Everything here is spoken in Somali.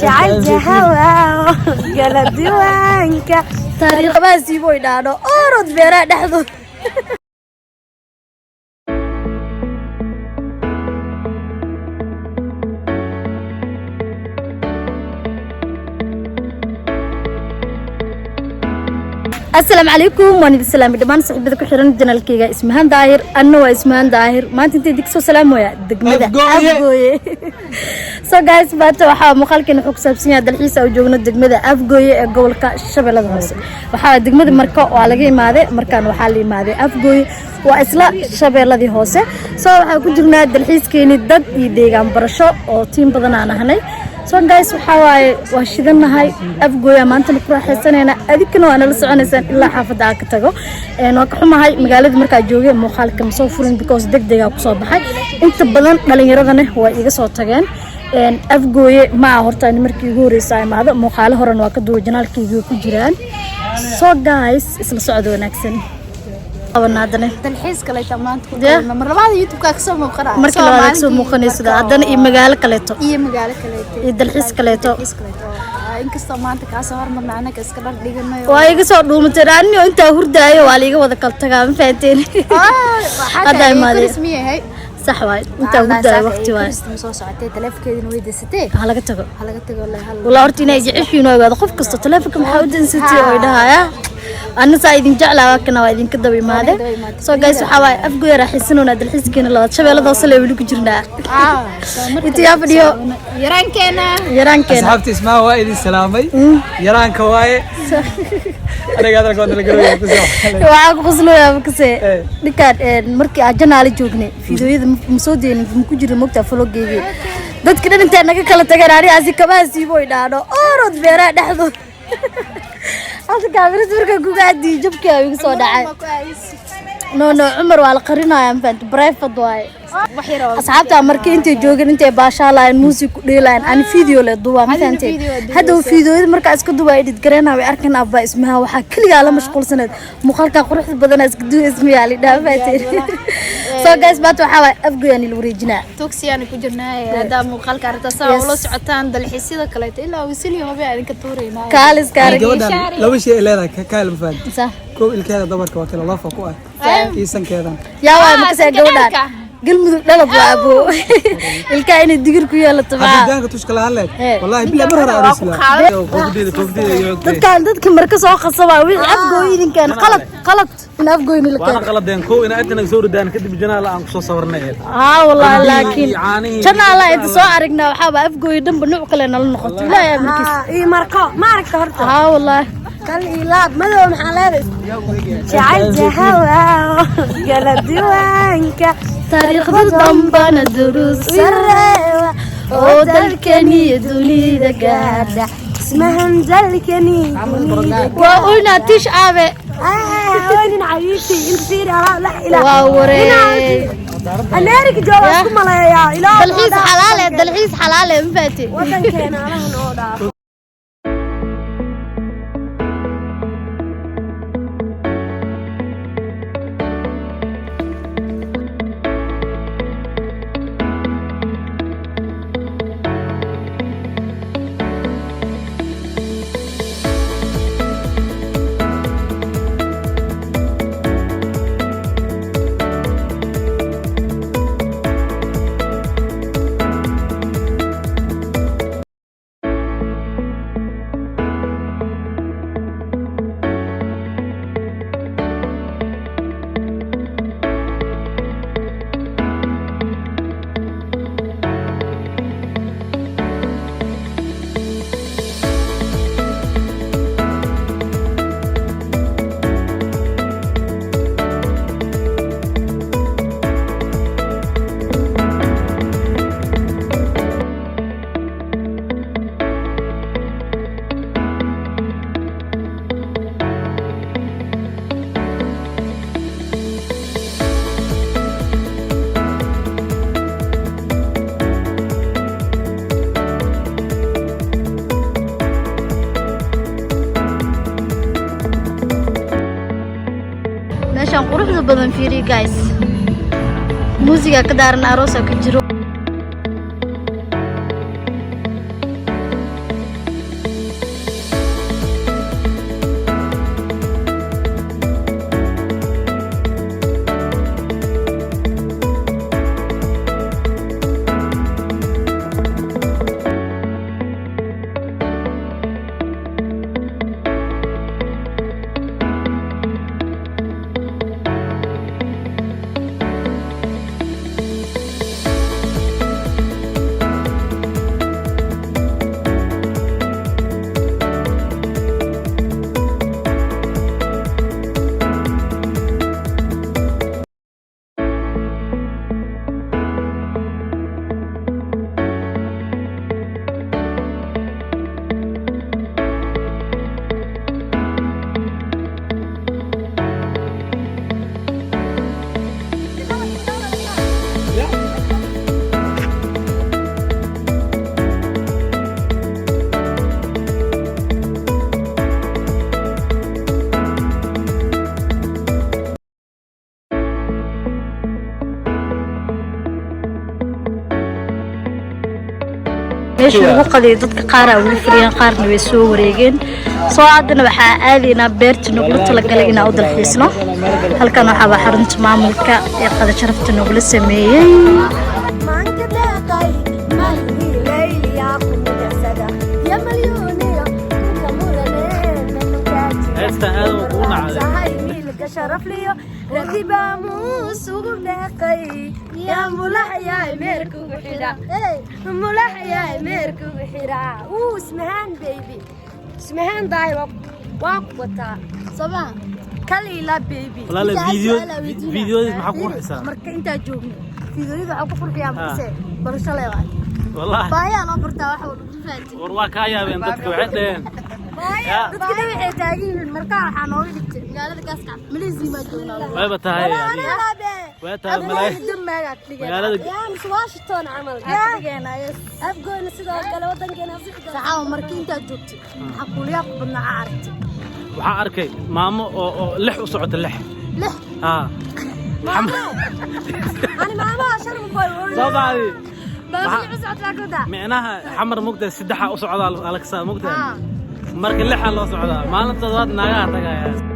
جعلت هوا قال ديوانك طريق باسي بويدانو أورد بيرا دحضو السلام عليكم وانا السلام دمان صاحبتي ku xiran janalkayga ismahan daahir anna waa ismahan daahir maanta inta digso salaam waya degmada afgooye so guys baata waxa muuqaalkeena xog saabsan yahay dalxiis oo joogno degmada afgooye ee gobolka shabeellada hoose waxa degmada marka oo laga imaaday markaan waxa la imaaday afgooye waa isla shabeelladii hoose so waxa ku jirnaa dalxiiskeeni dad iyo deegaan barasho oo tiim badan aan ahnay so guys waxa waaye waa shidanahay afgooya maanta ku raaxaysanayna adikana waa nala soconaysaan ilaa xaafada ka tago waa ka xumahay magaalada marka joogay muuqaalka ma soo furin because degdega ku soo baxay inta badan dhalinyaradana waa iga soo tageen afgooye ma horta markii ugu horeysay maada muuqaalo horan waa ka duwa janaalkayga ku jiraan so guys isla socod wanaagsan abanaadane dalxiis kale tamaanta ku kulma marlabaad youtube-ka ka soo muuqana markii la soo muuqanaysa hadana iyo magaalo kale iyo dalxiis kale inkastoo maanta ka soo hormarna anaga iska dhar dhiganayo waa iga soo dhuumatay anniyo inta hurdaayo waa la iga wada kala tagaa ma fahanteen hada imaadey ismiyahay صح وايد انت ودا وقتي وايد soo socotay taleefankeedina way deysatay halaga tago wala horta inay jeceshiin oo wada qof kasto taleefanka maxaa u deysatay oo idhaaya anna saidin jeclaa kana waa idin ka daba imaade so guys waxa waay afgooy raaxisanoona dalxiiskeena la shabeellada hoose leeyahay ku jirnaa inta yaa fadhiyo yarankeena asxaabta ismaa waa idin salaamay yaranka waaye aniga hadal kood la garoyo ku soo waa ku qoslooyaa makasee ninkaan markii aan janaale joognay fiidiyoyada ma soo deenin ma ku jiro mogta vloggeeyga dadka dhan inta naga kala tagaan ari asi kabaha siibo idhaano orod beera dhaxdo halka kaamirada marka ku gaadi jabka igu soo dhacay no Umar waa la qarinayaa maanta private waay asxaabta markii intay joogeen intay baashaalaan music ku dheelaan aan video la duwaa maanta hadda fiidiyoyada marka iska duwaa edit gareena way arkan abba ismaha waxa kaliya la mashquulsanayd muuqaalka quruxda badan iska duwaa ismiya li dhaafatay so guys baata waxa way afgoyaan la wareejinaa toxiyaan ku jirnaa hada muuqaalka arta saa oo la socotaan dalxiisyada kale ilaa wisiliyo hobe aan ka tuureynaa kaalis kaarigi laba shay leedahay ka kala faan ko ilkeeda dabarka waa kala lafo ku ah iisankeeda yaa waa makasay gabadhan galmudug dhalab waa abo ilka inay digir ku yeelato baa hadaan ka tushkala hadleed wallahi bilaa mar hore adeysla dadka marka soo qasaba wixii afgooyinkan qalad in afgooyin la keen qaladeen ko in aadna soo ridaan kadib janaal aan ku soo sawarnay wallahi laakiin janaal inta soo aragnaa waxa afgooy dhanba nooc kale nala noqoto ilaahay markiis marka ma aragta horta wallahi كل إيلاد ماذا محلات جعلت هوا قال ديوانك طريق ضمبنا دروس سرّة ودلكني دولي دقادة اسمها دلكني وقلنا تشعبي وين عايشي انت سيري لا إله واوري أنا أريك جواز كم لا يا إله دلحيس حلالة مفاتي وكان كان على هنودا meeshan quruxda badan fiiri guys muusiga ka daaran aroosa ku jiro meesha lagu qadiyo dadka qaar ah wali firiyaan qaarna way soo wareegeen soo aadna waxa aadina beerta nugula talagalay inaan u dalxiisno halkan waxa xarunta maamulka ee qada sharafta nugula sameeyay شرف ليو رتيبة موسوق دقي يا ملح يا ميركو بحرا ملح يا ميركو بحرا اسمهان بيبي اسمهان داي وقتا صباح كلي لا بيبي والله فيديو محقور حساب مركا انت جوجني فيديو waxaa ku qurxiyaan bise barashalay waay والله baaya loo bartaa waxa uu faanti warwaa ka yaabeen dadka waxay dheen dadka waxay taagiin marka waxa nooga dhigtay magaalada Gaaska Malaysia ma joogno way batahay way tahay magaalada Washington camal afgoona sidoo kale wadankeena saxaa markii inta joogtay waxa kuliya ku badnaa aragtay waxa arkay maamo oo lix u socota lix ha ani maamo sharm boy sabadi baa u socota kooda micnaha xamar mugda saddex u socda alaksa mugda markii lix loo socda maalinta wad naga tagaya